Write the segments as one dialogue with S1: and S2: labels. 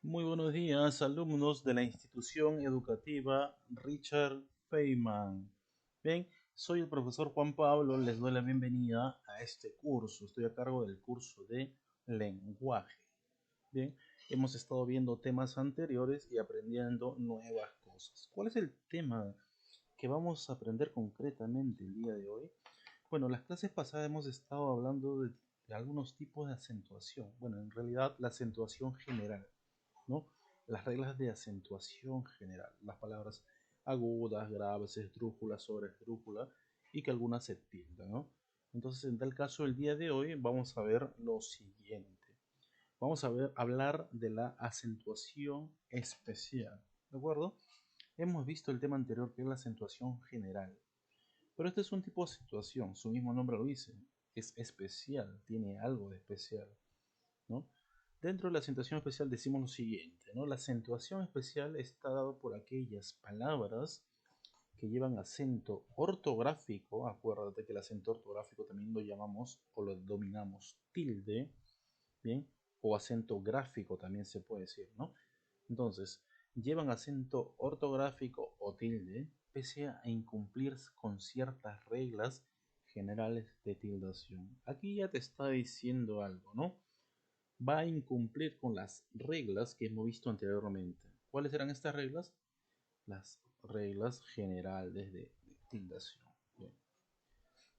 S1: Muy buenos días, alumnos de la institución educativa Richard Feynman. Bien, soy el profesor Juan Pablo, les doy la bienvenida a este curso. Estoy a cargo del curso de lenguaje. Bien, hemos estado viendo temas anteriores y aprendiendo nuevas cosas. ¿Cuál es el tema que vamos a aprender concretamente el día de hoy? Bueno, las clases pasadas hemos estado hablando de algunos tipos de acentuación. Bueno, en realidad la acentuación general, ¿no? Las reglas de acentuación general, las palabras agudas, graves, esdrújulas, sobreesdrújulas y que algunas se tildan, ¿no? Entonces, en tal caso, el día de hoy vamos a ver lo siguiente. Vamos a hablar de la acentuación especial, ¿de acuerdo? Hemos visto el tema anterior que es la acentuación general, pero este es un tipo de acentuación, su mismo nombre lo dice, es especial, tiene algo de especial, ¿no? Dentro de la acentuación especial decimos lo siguiente, ¿no? La acentuación especial está dado por aquellas palabras que llevan acento ortográfico. Acuérdate que el acento ortográfico también lo llamamos o lo denominamos tilde, ¿bien? O acento gráfico también se puede decir, ¿no? Entonces, llevan acento ortográfico o tilde pese a incumplir con ciertas reglas generales de tildación. Aquí ya te está diciendo algo, ¿no? Va a incumplir con las reglas que hemos visto anteriormente. ¿Cuáles eran estas reglas? Las reglas generales de tildación. Bien.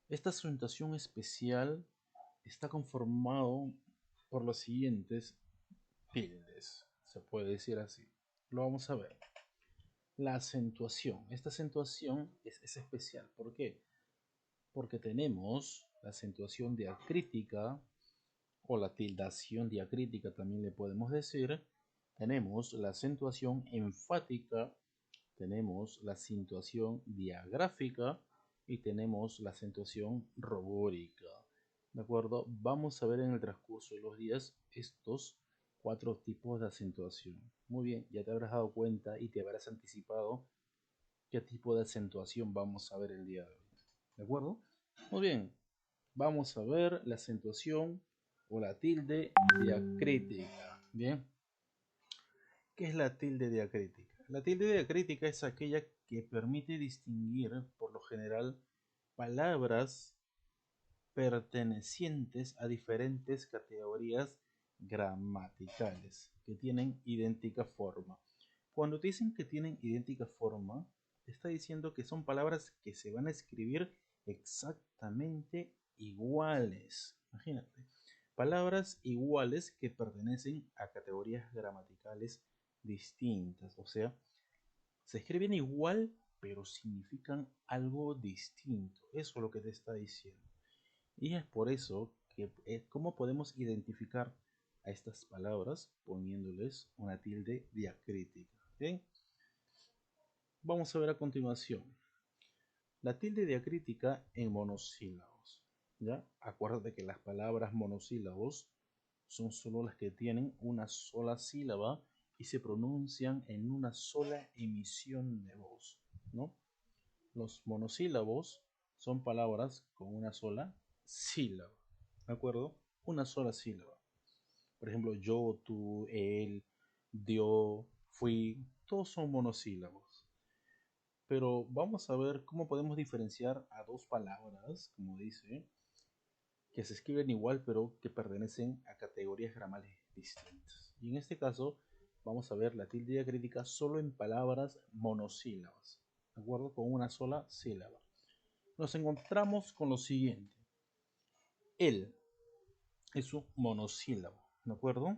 S1: Esta acentuación especial está conformado por los siguientes tildes, se puede decir así. Lo vamos a ver. La acentuación. Esta acentuación es especial. ¿Por qué? Porque tenemos la acentuación diacrítica o la tildación diacrítica también le podemos decir. Tenemos la acentuación enfática, tenemos la acentuación diagráfica y tenemos la acentuación robórica. ¿De acuerdo? Vamos a ver en el transcurso de los días estos cuatro tipos de acentuación. Muy bien, ya te habrás dado cuenta y te habrás anticipado qué tipo de acentuación vamos a ver el día de hoy. ¿De acuerdo? Muy bien, vamos a ver la acentuación o la tilde diacrítica. Bien, ¿qué es la tilde diacrítica? La tilde diacrítica es aquella que permite distinguir, por lo general, palabras pertenecientes a diferentes categorías gramaticales que tienen idéntica forma. Cuando te dicen que tienen idéntica forma, te está diciendo que son palabras que se van a escribir exactamente iguales. Imagínate, palabras iguales que pertenecen a categorías gramaticales distintas. O sea, se escriben igual, pero significan algo distinto. Eso es lo que te está diciendo. Y es por eso que, ¿cómo podemos identificar a estas palabras poniéndoles una tilde diacrítica? ¿Bien? Vamos a ver a continuación. La tilde diacrítica en monosílabos. ¿Ya? Acuérdate que las palabras monosílabos son solo las que tienen una sola sílaba y se pronuncian en una sola emisión de voz, ¿no? Los monosílabos son palabras con una sola sílaba, ¿de acuerdo? Una sola sílaba. Por ejemplo, yo, tú, él, dio, fui, todos son monosílabos. Pero vamos a ver cómo podemos diferenciar a dos palabras, como dice, que se escriben igual pero que pertenecen a categorías gramales distintas. Y en este caso vamos a ver la tilde diacrítica solo en palabras monosílabas, ¿de acuerdo? Con una sola sílaba. Nos encontramos con lo siguiente. Él es un monosílabo, ¿de acuerdo?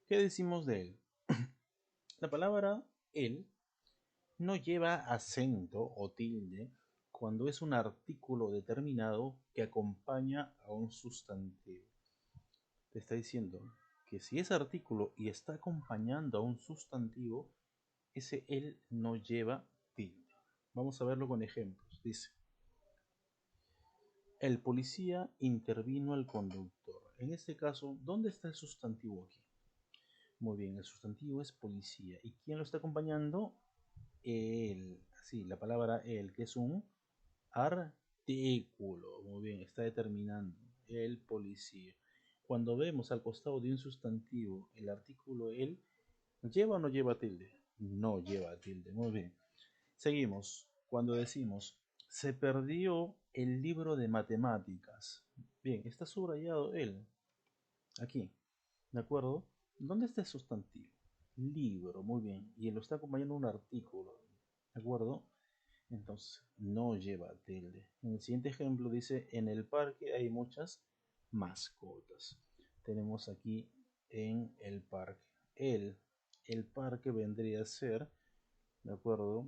S1: ¿Qué decimos de él? La palabra él no lleva acento o tilde cuando es un artículo determinado que acompaña a un sustantivo. Te está diciendo que si es artículo y está acompañando a un sustantivo, ese él no lleva tilde. Vamos a verlo con ejemplos. Dice, el policía intervino al conductor. En este caso, ¿dónde está el sustantivo aquí? Muy bien, el sustantivo es policía. ¿Y quién lo está acompañando? Él. Sí, la palabra él, que es un artículo. Muy bien, está determinando. El policía. Cuando vemos al costado de un sustantivo el artículo el, ¿lleva o no lleva tilde? No lleva tilde. Muy bien. Seguimos. Cuando decimos, se perdió el libro de matemáticas. Bien, está subrayado el. Aquí. ¿De acuerdo? ¿Dónde está el sustantivo? Libro, muy bien. Y lo está acompañando un artículo. ¿De acuerdo? Entonces, no lleva tilde. En el siguiente ejemplo dice, en el parque hay muchas mascotas. Tenemos aquí en el parque. El parque vendría a ser, ¿de acuerdo?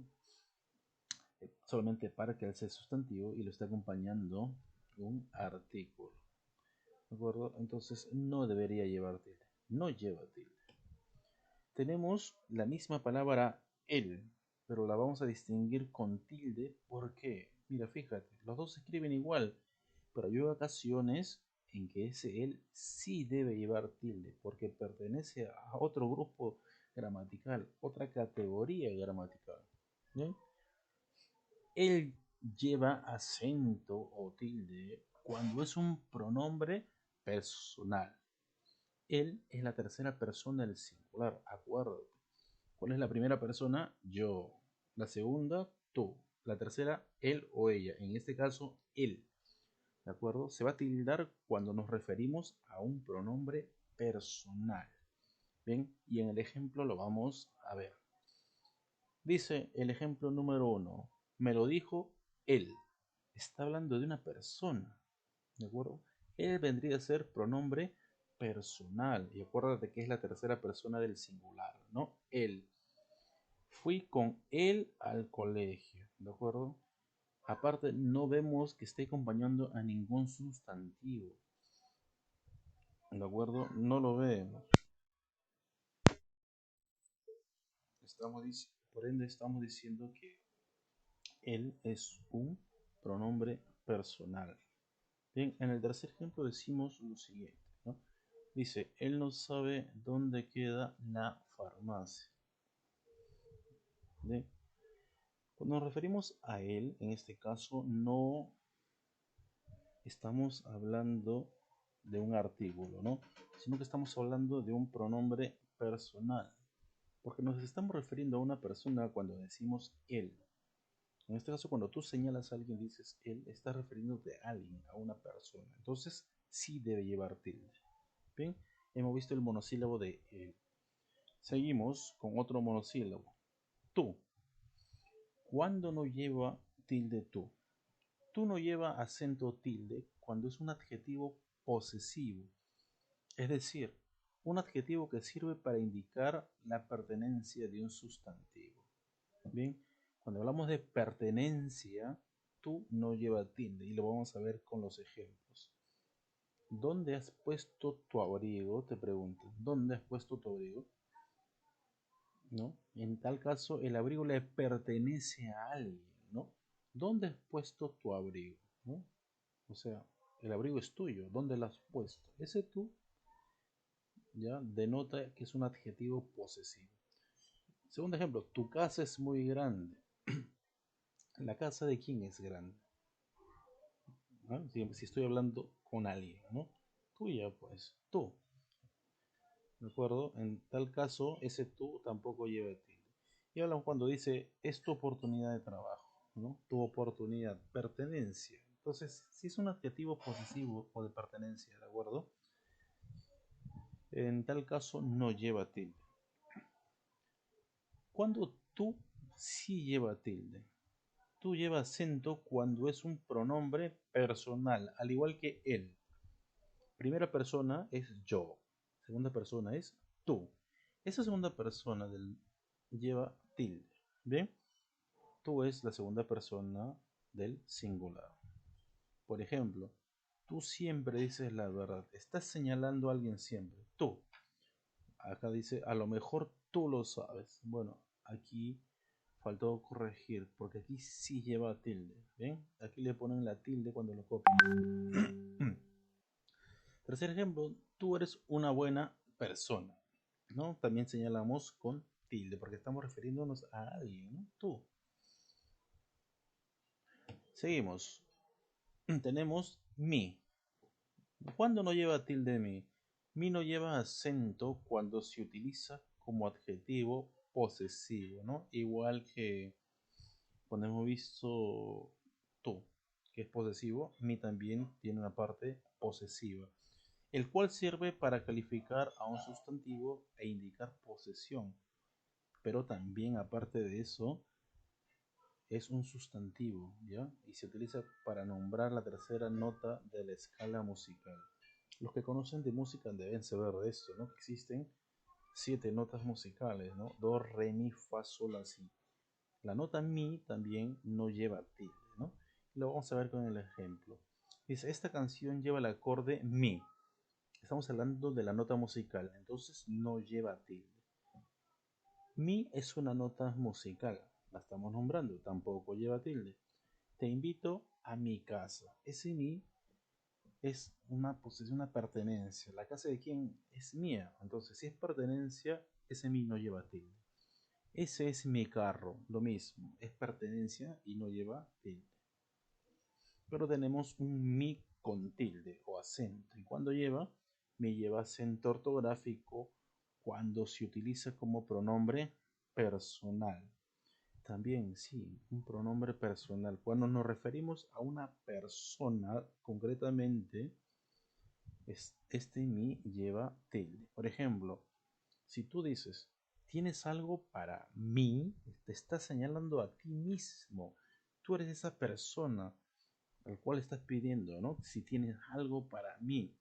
S1: Solamente parque al ser sustantivo y lo está acompañando un artículo. ¿De acuerdo? Entonces, no debería llevar tilde. No lleva tilde. Tenemos la misma palabra el, pero la vamos a distinguir con tilde. ¿Por qué? Mira, fíjate, los dos se escriben igual, pero hay ocasiones en que ese el sí debe llevar tilde, porque pertenece a otro grupo gramatical, otra categoría gramatical. ¿Bien? El lleva acento o tilde cuando es un pronombre personal. Él es la tercera persona del singular, acuérdate. ¿Cuál es la primera persona? Yo. La segunda, tú. La tercera, él o ella. En este caso, él. ¿De acuerdo? Se va a tildar cuando nos referimos a un pronombre personal. Bien, y en el ejemplo lo vamos a ver. Dice el ejemplo número 1. Me lo dijo él. Está hablando de una persona. ¿De acuerdo? Él vendría a ser pronombre personal. Y acuérdate que es la tercera persona del singular, ¿no? Él. Fui con él al colegio, ¿de acuerdo? Aparte, no vemos que esté acompañando a ningún sustantivo, ¿de acuerdo? No lo vemos. Por ende, estamos diciendo que él es un pronombre personal. Bien, en el tercer ejemplo decimos lo siguiente, ¿no? Dice, él no sabe dónde queda la farmacia. ¿Bien? Cuando nos referimos a él, en este caso, no estamos hablando de un artículo, ¿no? Sino que estamos hablando de un pronombre personal. Porque nos estamos refiriendo a una persona cuando decimos él. En este caso, cuando tú señalas a alguien, dices él, estás refiriéndote a alguien, a una persona. Entonces, sí debe llevar tilde. Bien, hemos visto el monosílabo de él. Seguimos con otro monosílabo. Tú. ¿Cuándo no lleva tilde tú? Tú no lleva acento tilde cuando es un adjetivo posesivo. Es decir, un adjetivo que sirve para indicar la pertenencia de un sustantivo. Bien, cuando hablamos de pertenencia, tú no lleva tilde y lo vamos a ver con los ejemplos. ¿Dónde has puesto tu abrigo? Te pregunto. ¿Dónde has puesto tu abrigo? ¿No? En tal caso, el abrigo le pertenece a alguien, ¿no? ¿Dónde has puesto tu abrigo? ¿No? O sea, el abrigo es tuyo. ¿Dónde lo has puesto? Ese tú ya denota que es un adjetivo posesivo. Segundo ejemplo, tu casa es muy grande. ¿La casa de quién es grande? ¿No? Si estoy hablando con alguien, ¿no? Tuya, pues, tú. ¿De acuerdo? En tal caso, ese tú tampoco lleva tilde. Y hablamos cuando dice, es tu oportunidad de trabajo, ¿no? Tu oportunidad, pertenencia. Entonces, si es un adjetivo posesivo o de pertenencia, ¿de acuerdo? En tal caso, no lleva tilde. Cuando tú sí lleva tilde. Tú lleva acento cuando es un pronombre personal, al igual que él. Primera persona es yo. Segunda persona es tú. Esa segunda persona lleva tilde. ¿Bien? Tú es la segunda persona del singular. Por ejemplo, tú siempre dices la verdad. Estás señalando a alguien siempre. Tú. Acá dice, a lo mejor tú lo sabes. Bueno, aquí faltó corregir, porque aquí sí lleva tilde. ¿Bien? Aquí le ponen la tilde cuando lo copian. Tercer ejemplo, tú eres una buena persona. ¿No? También señalamos con tilde, porque estamos refiriéndonos a alguien, ¿no? Tú. Seguimos. Tenemos mi. ¿Cuándo no lleva tilde mi? Mi no lleva acento cuando se utiliza como adjetivo posesivo, ¿no? Igual que cuando hemos visto tú, que es posesivo, mi también tiene una parte posesiva, el cual sirve para calificar a un sustantivo e indicar posesión, pero también aparte de eso es un sustantivo, ¿ya? Y se utiliza para nombrar la tercera nota de la escala musical. Los que conocen de música deben saber de esto, ¿no? Que existen 7 notas musicales, ¿no? Do, re, mi, fa, sol, la, si. La nota mi también no lleva tilde, ¿no? Lo vamos a ver con el ejemplo. Dice, esta canción lleva el acorde mi. Estamos hablando de la nota musical, entonces no lleva tilde. Mi es una nota musical, la estamos nombrando, tampoco lleva tilde. Te invito a mi casa. Ese mi es una posesión, una pertenencia. ¿La casa de quién? Es mía. Entonces, si es pertenencia, ese mi no lleva tilde. Ese es mi carro, lo mismo, es pertenencia y no lleva tilde. Pero tenemos un mi con tilde o acento. ¿Y cuando lleva? Me lleva acento ortográfico cuando se utiliza como pronombre personal. También, sí, un pronombre personal. Cuando nos referimos a una persona, concretamente, este mi lleva tilde. Por ejemplo, si tú dices, tienes algo para mí, te estás señalando a ti mismo. Tú eres esa persona al cual estás pidiendo, ¿no? Si tienes algo para mí.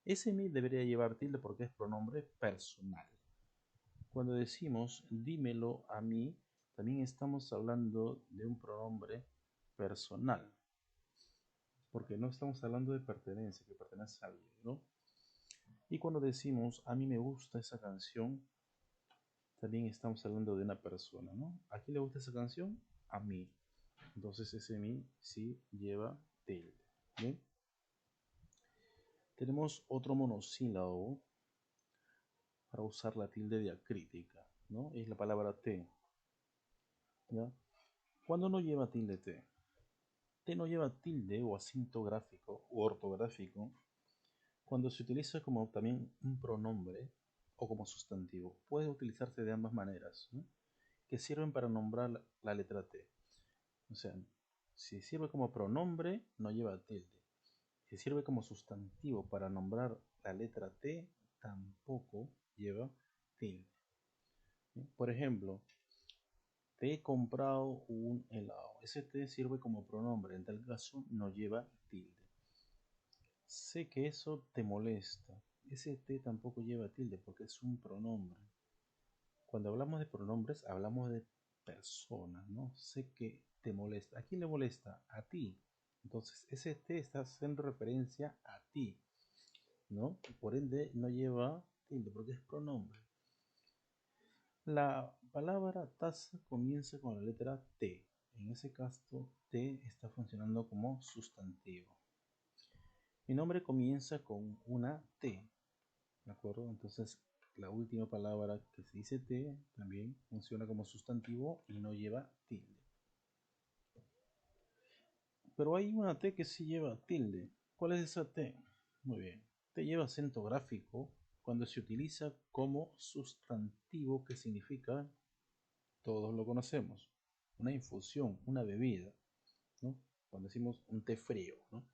S1: Ese mí debería llevar tilde porque es pronombre personal. Cuando decimos dímelo a mí, también estamos hablando de un pronombre personal, porque no estamos hablando de pertenencia, que pertenece a alguien, ¿no? Y cuando decimos a mí me gusta esa canción, también estamos hablando de una persona, ¿no? ¿A quién le gusta esa canción? A mí. Entonces ese mí sí lleva tilde. ¿Bien? Tenemos otro monosílabo para usar la tilde diacrítica, ¿no? Es la palabra te, ¿ya? ¿Cuándo no lleva tilde te? Te no lleva tilde o acento gráfico o ortográfico cuando se utiliza como también un pronombre o como sustantivo. Puede utilizarse de ambas maneras, ¿no? Que sirven para nombrar la letra T. O sea, si sirve como pronombre, no lleva tilde. Si sirve como sustantivo para nombrar la letra T, tampoco lleva tilde. Por ejemplo, te he comprado un helado. Ese te sirve como pronombre, en tal caso no lleva tilde. Sé que eso te molesta. Ese te tampoco lleva tilde porque es un pronombre. Cuando hablamos de pronombres, hablamos de personas, ¿no? Sé que te molesta. ¿A quién le molesta? A ti. Entonces, ese te está haciendo referencia a ti, ¿no? Por ende, no lleva tilde porque es pronombre. La palabra taza comienza con la letra T. En ese caso, T está funcionando como sustantivo. Mi nombre comienza con una T, ¿de acuerdo? Entonces, la última palabra que se dice T también funciona como sustantivo y no lleva tilde. Pero hay una T que sí lleva tilde. ¿Cuál es esa T? Muy bien. T lleva acento gráfico cuando se utiliza como sustantivo que significa, todos lo conocemos, una infusión, una bebida, ¿no? Cuando decimos un té frío, ¿no?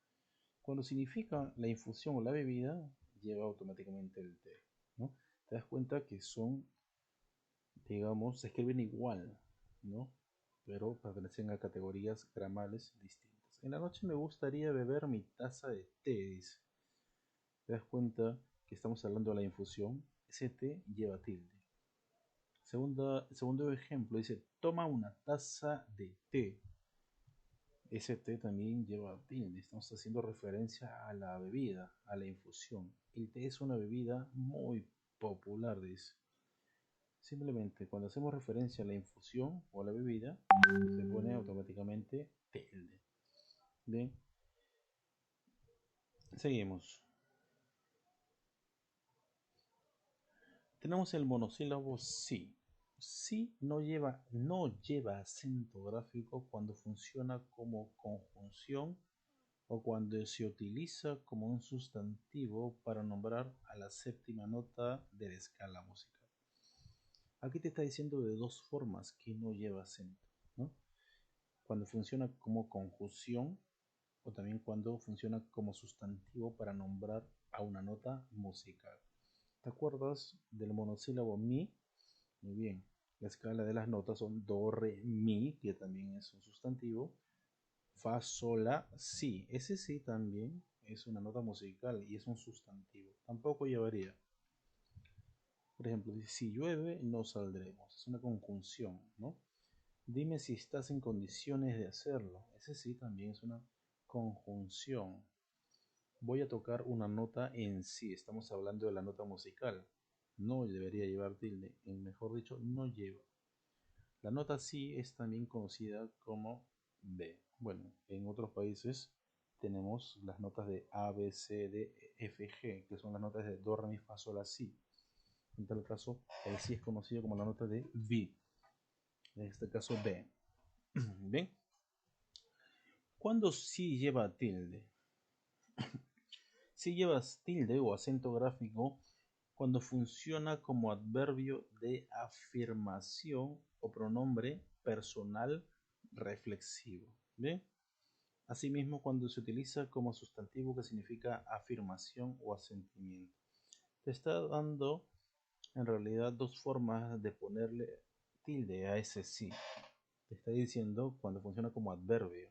S1: Cuando significa la infusión o la bebida, lleva automáticamente el té, ¿no? Te das cuenta que son, digamos, se escriben igual, ¿no? Pero pertenecen a categorías gramales distintas. En la noche me gustaría beber mi taza de té, dice. Te das cuenta que estamos hablando de la infusión. Ese té lleva tilde. Segundo ejemplo, dice, toma una taza de té. Ese té también lleva tilde. Estamos haciendo referencia a la bebida, a la infusión. El té es una bebida muy popular, dice. Simplemente cuando hacemos referencia a la infusión o a la bebida, se pone automáticamente tilde. Bien, seguimos. Tenemos el monosílabo sí. Sí no lleva acento gráfico cuando funciona como conjunción o cuando se utiliza como un sustantivo para nombrar a la séptima nota de la escala musical. Aquí te está diciendo de dos formas que no lleva acento, ¿no? Cuando funciona como conjunción o también cuando funciona como sustantivo para nombrar a una nota musical. ¿Te acuerdas del monosílabo mi? Muy bien. La escala de las notas son do, re, mi, que también es un sustantivo. Fa, sol, la, si. Ese sí también es una nota musical y es un sustantivo. Tampoco llevaría. Por ejemplo, si llueve, no saldremos. Es una conjunción, ¿no? Dime si estás en condiciones de hacerlo. Ese sí también es una conjunción. Voy a tocar una nota en sí. Estamos hablando de la nota musical. No debería llevar tilde. Mejor dicho, no lleva. La nota sí es también conocida como B. Bueno, en otros países tenemos las notas de A, B, C, D, E, F, G, que son las notas de do, re, mi, fa, sol, la, si. En tal caso, el si es conocido como la nota de B. En este caso, B. ¿Bien? ¿Cuándo sí lleva tilde? Sí lleva tilde o acento gráfico cuando funciona como adverbio de afirmación o pronombre personal reflexivo. ¿Bien? Asimismo, cuando se utiliza como sustantivo que significa afirmación o asentimiento. Te está dando en realidad dos formas de ponerle tilde a ese sí. Te está diciendo cuando funciona como adverbio,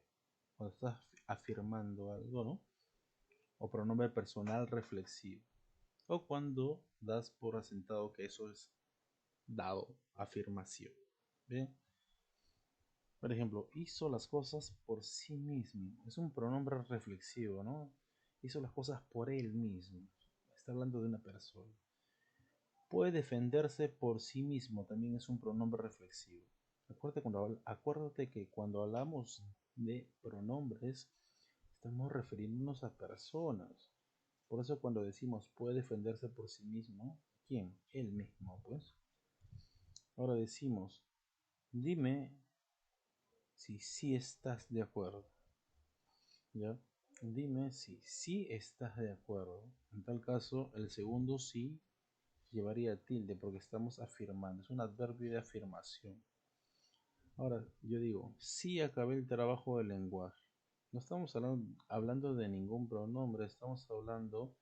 S1: cuando estás afirmando algo, ¿no? O pronombre personal reflexivo. O cuando das por asentado que eso es dado, afirmación. ¿Bien? Por ejemplo, hizo las cosas por sí mismo. Es un pronombre reflexivo, ¿no? Hizo las cosas por él mismo. Está hablando de una persona. Puede defenderse por sí mismo. También es un pronombre reflexivo. Acuérdate que cuando hablamos de pronombres, estamos refiriéndonos a personas. Por eso cuando decimos puede defenderse por sí mismo, ¿quién? Él mismo, pues. Ahora decimos, dime si sí estás de acuerdo. ¿Ya? Dime si sí estás de acuerdo. En tal caso, el segundo sí llevaría tilde porque estamos afirmando. Es un adverbio de afirmación. Ahora, yo digo, sí acabé el trabajo del lenguaje. No estamos hablando de ningún pronombre, estamos hablando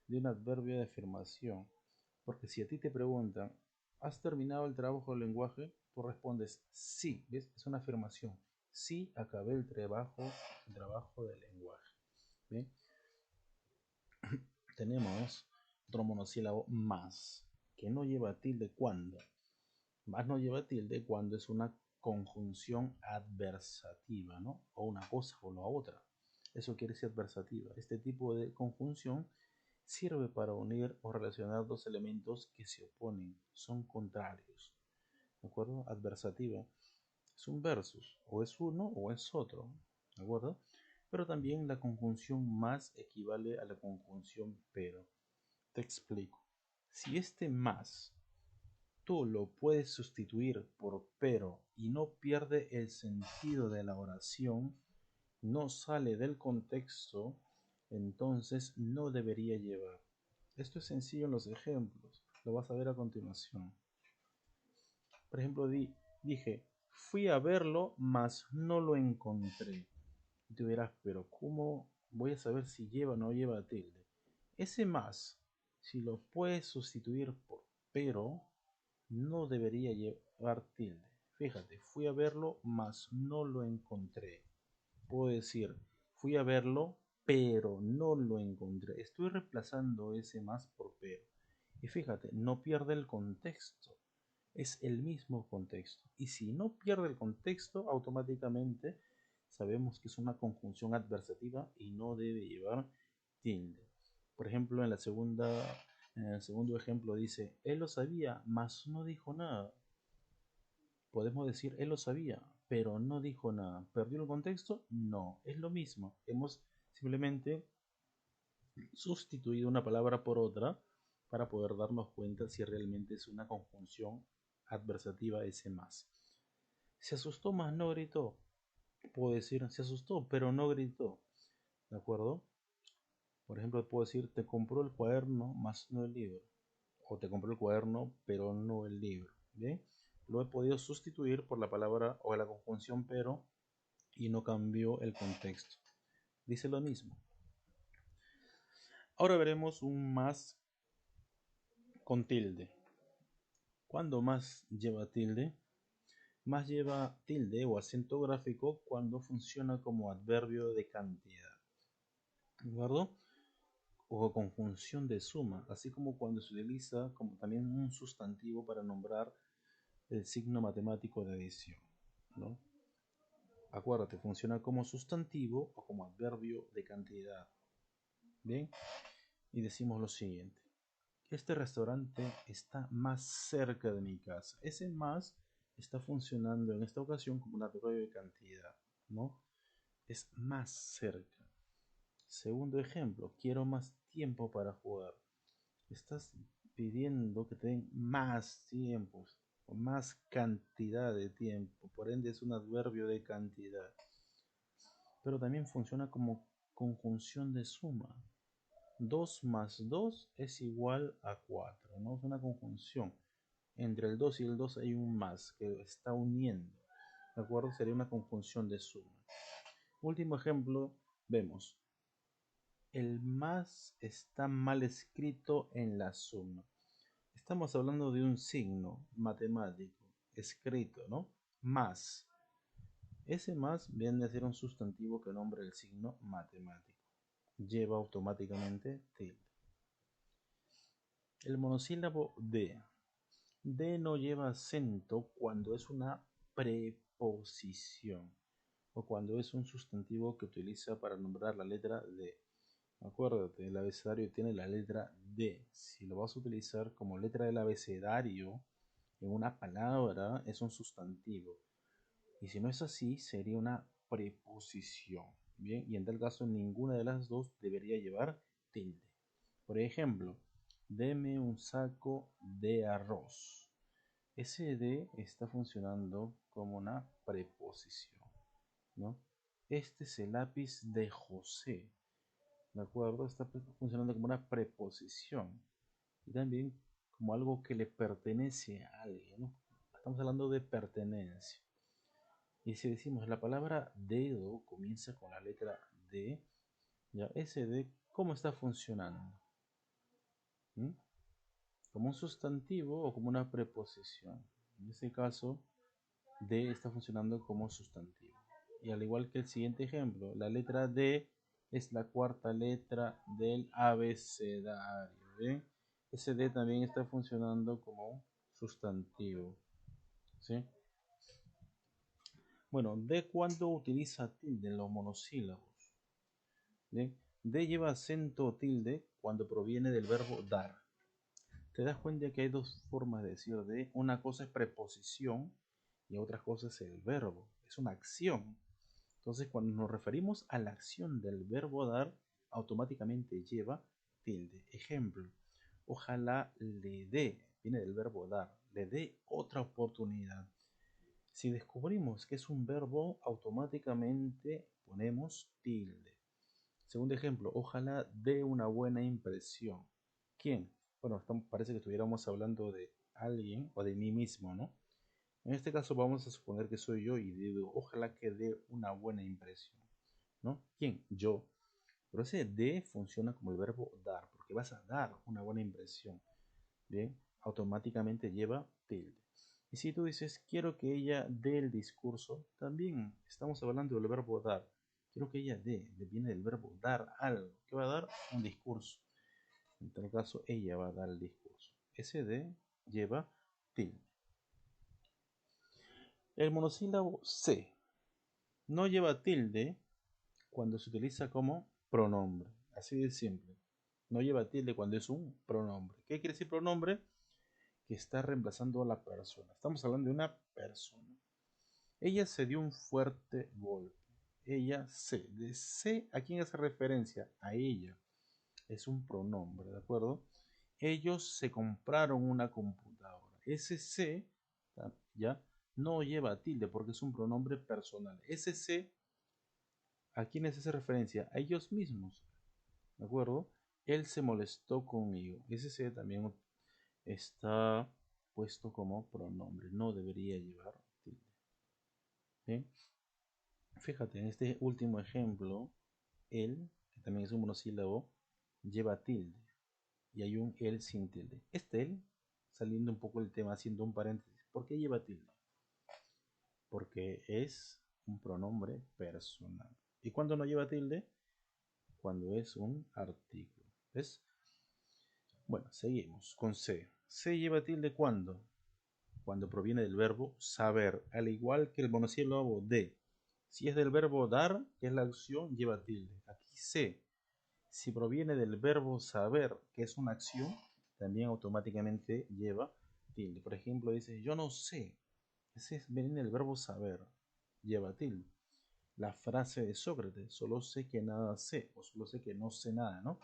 S1: de un adverbio de afirmación. Porque si a ti te preguntan, ¿has terminado el trabajo del lenguaje? Tú respondes sí, ¿ves? Es una afirmación. Sí acabé el trabajo del lenguaje. ¿Bien? Tenemos otro monosílabo más, que no lleva tilde cuando. Más no lleva tilde cuando es una conjunción adversativa, ¿no? O una cosa o la otra. Eso quiere decir adversativa. Este tipo de conjunción sirve para unir o relacionar dos elementos que se oponen, son contrarios. ¿De acuerdo? Adversativa es un versus, o es uno o es otro. ¿De acuerdo? Pero también la conjunción más equivale a la conjunción pero. Te explico. Si este más tú lo puedes sustituir por pero y no pierde el sentido de la oración, no sale del contexto, entonces no debería llevar. Esto es sencillo en los ejemplos, lo vas a ver a continuación. Por ejemplo, dije, fui a verlo, mas no lo encontré. Y tú dirás, pero ¿cómo voy a saber si lleva o no lleva tilde? Ese más, si lo puedes sustituir por pero, no debería llevar tilde. Fíjate, fui a verlo, mas no lo encontré. Puedo decir, fui a verlo, pero no lo encontré. Estoy reemplazando ese más por pero. Y fíjate, no pierde el contexto. Es el mismo contexto. Y si no pierde el contexto, automáticamente sabemos que es una conjunción adversativa y no debe llevar tilde. Por ejemplo, en el segundo ejemplo dice, él lo sabía, mas no dijo nada. Podemos decir, él lo sabía, pero no dijo nada. ¿Perdió el contexto? No, es lo mismo. Hemos simplemente sustituido una palabra por otra para poder darnos cuenta si realmente es una conjunción adversativa ese más. Se asustó, mas no gritó. Puedo decir, se asustó, pero no gritó. ¿de acuerdo? Por ejemplo, puedo decir, te compró el cuaderno más no el libro. O te compró el cuaderno, pero no el libro. ¿Bien? Lo he podido sustituir por la palabra o la conjunción pero y no cambió el contexto. Dice lo mismo. Ahora veremos un más con tilde. ¿Cuándo más lleva tilde? Más lleva tilde o acento gráfico cuando funciona como adverbio de cantidad. ¿De acuerdo? O conjunción de suma, así como cuando se utiliza como también un sustantivo para nombrar el signo matemático de adición, ¿no? Acuérdate, funciona como sustantivo o como adverbio de cantidad. Bien, y decimos lo siguiente. Este restaurante está más cerca de mi casa. Ese más está funcionando en esta ocasión como un adverbio de cantidad, ¿no? Es más cerca. Segundo ejemplo, quiero más tiempo para jugar. Estás pidiendo que te den más tiempo o más cantidad de tiempo. Por ende es un adverbio de cantidad. Pero también funciona como conjunción de suma. 2 más 2 es igual a 4, ¿no? Es una conjunción. Entre el 2 y el 2 hay un más que está uniendo. ¿De acuerdo? Sería una conjunción de suma. Último ejemplo, vemos. El más está mal escrito en la suma. Estamos hablando de un signo matemático escrito, ¿no? Más. Ese más viene a ser un sustantivo que nombra el signo matemático. Lleva automáticamente tilde. El monosílabo de. De no lleva acento cuando es una preposición o cuando es un sustantivo que utiliza para nombrar la letra de. Acuérdate, el abecedario tiene la letra D. Si lo vas a utilizar como letra del abecedario en una palabra, es un sustantivo. Y si no es así, sería una preposición. Bien, y en tal caso, ninguna de las dos debería llevar tilde. Por ejemplo, deme un saco de arroz. Ese de está funcionando como una preposición, ¿no? Este es el lápiz de José. ¿De acuerdo? Está funcionando como una preposición y también como algo que le pertenece a alguien, ¿no? Estamos hablando de pertenencia. Y si decimos la palabra dedo comienza con la letra D, ya ese D, ¿cómo está funcionando? ¿Mm? ¿Como un sustantivo o como una preposición? En este caso, D está funcionando como sustantivo. Y al igual que el siguiente ejemplo, la letra D es la cuarta letra del abecedario. ¿Ven? Ese D también está funcionando como sustantivo. ¿Sí? Bueno, D cuando utiliza tilde en los monosílabos. ¿Bien? D lleva acento o tilde cuando proviene del verbo dar. Te das cuenta que hay dos formas de decir D. Una cosa es preposición y otra cosa es el verbo. Es una acción. Entonces, cuando nos referimos a la acción del verbo dar, automáticamente lleva tilde. Ejemplo, ojalá le dé, viene del verbo dar, le dé otra oportunidad. Si descubrimos que es un verbo, automáticamente ponemos tilde. Segundo ejemplo, ojalá dé una buena impresión. ¿Quién? Bueno, parece que estuviéramos hablando de alguien o de mí mismo, ¿no? En este caso vamos a suponer que soy yo y digo, ojalá que dé una buena impresión, ¿no? ¿Quién? Yo. Pero ese de funciona como el verbo dar, porque vas a dar una buena impresión. Bien, automáticamente lleva tilde. Y si tú dices, quiero que ella dé el discurso, también estamos hablando del verbo dar. Quiero que ella dé, viene del verbo dar algo. ¿Qué va a dar? Un discurso. En tal caso, ella va a dar el discurso. Ese de lleva tilde. El monosílabo se no lleva tilde cuando se utiliza como pronombre. Así de simple. No lleva tilde cuando es un pronombre. ¿Qué quiere decir pronombre? Que está reemplazando a la persona. Estamos hablando de una persona. Ella se dio un fuerte golpe. Ella se. De se, ¿a quién hace referencia? A ella. Es un pronombre, ¿de acuerdo? Ellos se compraron una computadora. Ese se, ya, no lleva tilde porque es un pronombre personal. Ese se ¿A quiénes hace referencia? A ellos mismos, ¿de acuerdo? Él se molestó conmigo. Ese se también está puesto como pronombre, no debería llevar tilde. Bien, fíjate, en este último ejemplo, él, que también es un monosílabo, lleva tilde y hay un él sin tilde. Este él, saliendo un poco del tema, haciendo un paréntesis, ¿por qué lleva tilde? Porque es un pronombre personal. ¿Y cuando no lleva tilde? Cuando es un artículo. ¿Ves? Bueno, seguimos con C. C lleva tilde cuando proviene del verbo saber, al igual que el monosílabo de. Si es del verbo dar, que es la acción, lleva tilde. Aquí C, si proviene del verbo saber, que es una acción, también automáticamente lleva tilde. Por ejemplo, dice yo no sé. Ese viene del verbo saber, lleva tilde. La frase de Sócrates, solo sé que nada sé, o solo sé que no sé nada, ¿no?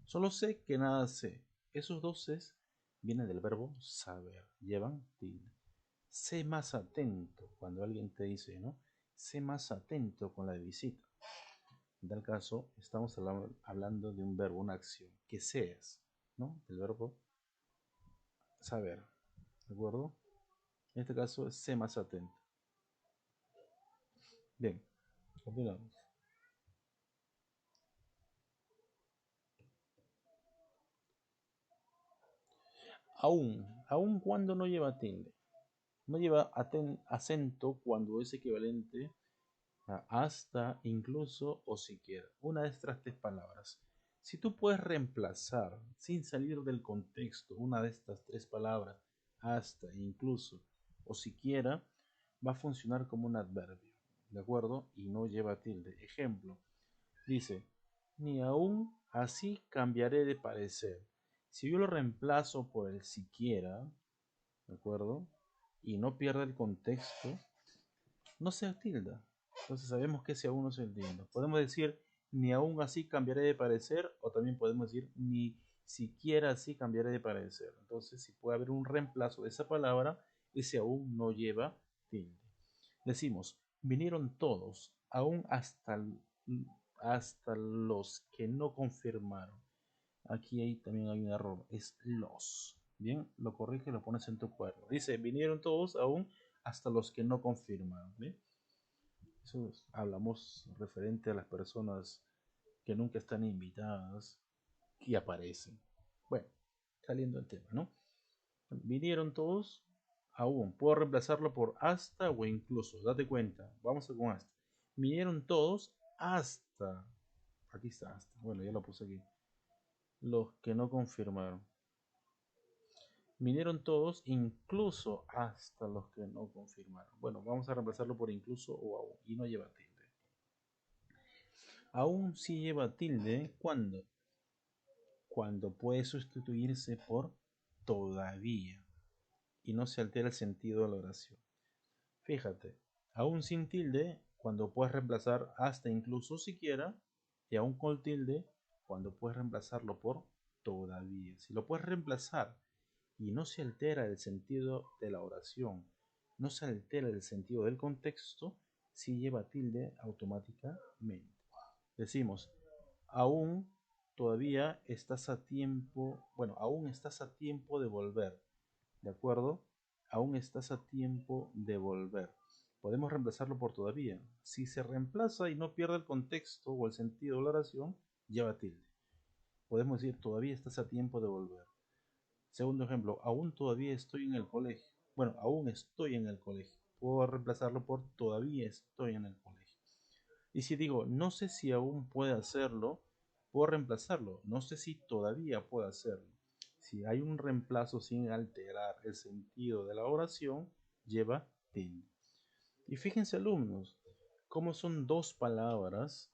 S1: Solo sé que nada sé. Esos dos es vienen del verbo saber, llevan tilde. Sé más atento cuando alguien te dice, ¿no? Sé más atento con la visita. En tal caso, estamos hablando de un verbo, una acción, que seas, ¿no? El verbo saber, ¿de acuerdo? En este caso es sé más atento. Bien, continuamos. Aún cuando no lleva tilde. No lleva acento cuando es equivalente hasta, incluso o siquiera. Una de estas tres palabras. Si tú puedes reemplazar sin salir del contexto una de estas tres palabras, hasta, incluso o siquiera, va a funcionar como un adverbio, ¿de acuerdo? Y no lleva tilde. Ejemplo, dice, ni aún así cambiaré de parecer. Si yo lo reemplazo por el siquiera, ¿de acuerdo? Y no pierde el contexto, no se tilda. Entonces sabemos que ese aún no se tilda. Podemos decir, ni aún así cambiaré de parecer, o también podemos decir, ni siquiera así cambiaré de parecer. Entonces, si puede haber un reemplazo de esa palabra, ese aún no lleva tilde. Decimos, vinieron todos, aún hasta los que no confirmaron. Aquí también hay un error, es los. Bien, lo corrige, lo pones en tu cuaderno. Dice, vinieron todos, aún hasta los que no confirmaron. ¿Bien? Eso hablamos referente a las personas que nunca están invitadas y aparecen. Bueno, saliendo del tema, ¿no? Vinieron todos, aún. Puedo reemplazarlo por hasta o incluso. Date cuenta. Vamos con hasta. Vinieron todos hasta. Aquí está hasta. Bueno, ya lo puse aquí. Los que no confirmaron. Vinieron todos, incluso hasta los que no confirmaron. Bueno, vamos a reemplazarlo por incluso o aún. Y no lleva tilde. Aún sí lleva tilde cuando puede sustituirse por todavía y no se altera el sentido de la oración. Fíjate, aún sin tilde, cuando puedes reemplazar hasta incluso siquiera, y aún con tilde, cuando puedes reemplazarlo por todavía. Si lo puedes reemplazar y no se altera el sentido de la oración, no se altera el sentido del contexto, sí lleva tilde automáticamente. Decimos, aún todavía estás a tiempo, bueno, aún estás a tiempo de volver, ¿de acuerdo? Aún estás a tiempo de volver. Podemos reemplazarlo por todavía. Si se reemplaza y no pierde el contexto o el sentido de la oración, lleva tilde. Podemos decir, todavía estás a tiempo de volver. Segundo ejemplo, aún todavía estoy en el colegio. Bueno, aún estoy en el colegio. Puedo reemplazarlo por todavía estoy en el colegio. Y si digo, no sé si aún puede hacerlo, puedo reemplazarlo. No sé si todavía puede hacerlo. Si hay un reemplazo sin alterar el sentido de la oración, lleva tilde. Y fíjense, alumnos, cómo son dos palabras,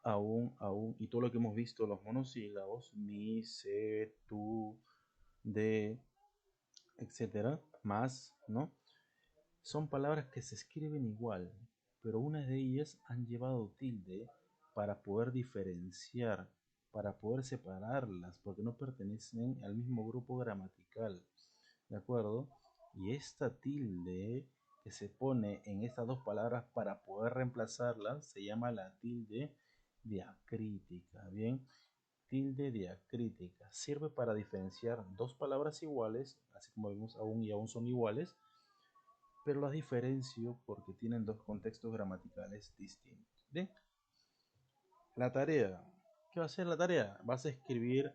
S1: aún, y todo lo que hemos visto, los monosílabos, mi, se, tú, de, etcétera, más, ¿no? Son palabras que se escriben igual, pero unas de ellas han llevado tilde para poder diferenciar, para poder separarlas, porque no pertenecen al mismo grupo gramatical, ¿de acuerdo? Y esta tilde que se pone en estas dos palabras para poder reemplazarlas se llama la tilde diacrítica. Bien, tilde diacrítica sirve para diferenciar dos palabras iguales, así como vemos aún y aún son iguales, pero las diferencio porque tienen dos contextos gramaticales distintos. Bien, la tarea. ¿Qué va a ser la tarea? Vas a escribir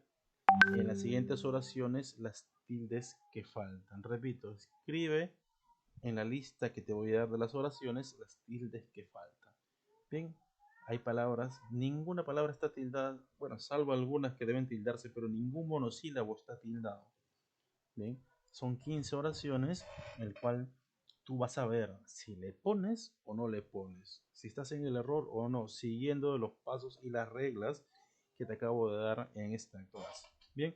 S1: en las siguientes oraciones las tildes que faltan. Repito, escribe en la lista que te voy a dar de las oraciones las tildes que faltan. Bien, hay palabras, ninguna palabra está tildada, bueno, salvo algunas que deben tildarse, pero ningún monosílabo está tildado. Bien, son 15 oraciones, en el cual tú vas a ver si le pones o no le pones, si estás en el error o no, siguiendo los pasos y las reglas que te acabo de dar en esta clase. Bien,